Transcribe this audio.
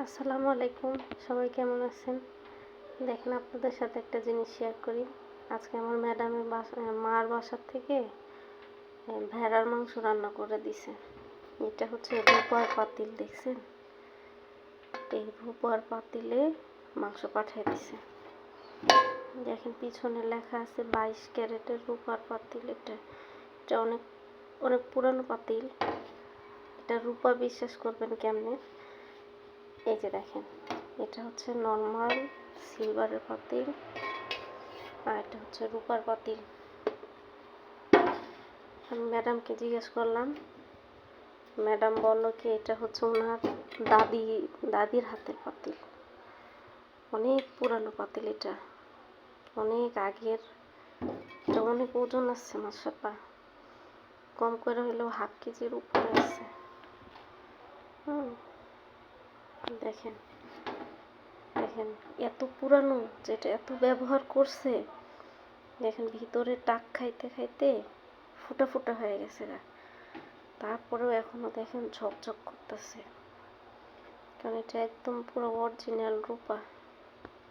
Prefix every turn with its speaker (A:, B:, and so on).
A: আসসালামু আলাইকুম, সবাই কেমন আছেন? দেখেন, আপনাদের সাথে একটা জিনিস শেয়ার করি। আজকে আমার ম্যাডামের মার বাসার থেকে ভেড়ার মাংস রান্না করে দিছে। এটা হচ্ছে রূপার পাতিল, দেখছেন? এই রূপার পাতিলে মাংস পাঠিয়ে দিছে। দেখেন, পিছনে লেখা আছে 22 ক্যারেটের রূপার পাতিল। এটা অনেক অনেক পুরানো পাতিল। এটা রূপা বিশ্বাস করবেন কেমনে? এই যে দেখেন, এটা হচ্ছে নর্মাল সিলভারের পাতিল, আর এটা হচ্ছে রূপার পাতিল। আমি ম্যাডামকে জিজ্ঞেস করলাম, ম্যাডাম বললো কি এটা হচ্ছে ওনার দাদির হাতের পাতিল। অনেক পুরানো পাতিল, এটা অনেক আগের। এটা অনেক ওজন আছে, মাশাআল্লাহ, কম করে হলেও হাফ কেজির উপরে আছে। দেখেন দেখেন, এত পুরানো যেটা এত ব্যবহার করছে। দেখেন, ভিতরে টাক খাইতে খাইতে ফুটা ফুটা হয়ে গেছে গা। তারপরেও এখনো দেখেন ঝকঝক করতেছে, কারণ এটা একদম পুরো অরিজিনাল রূপা।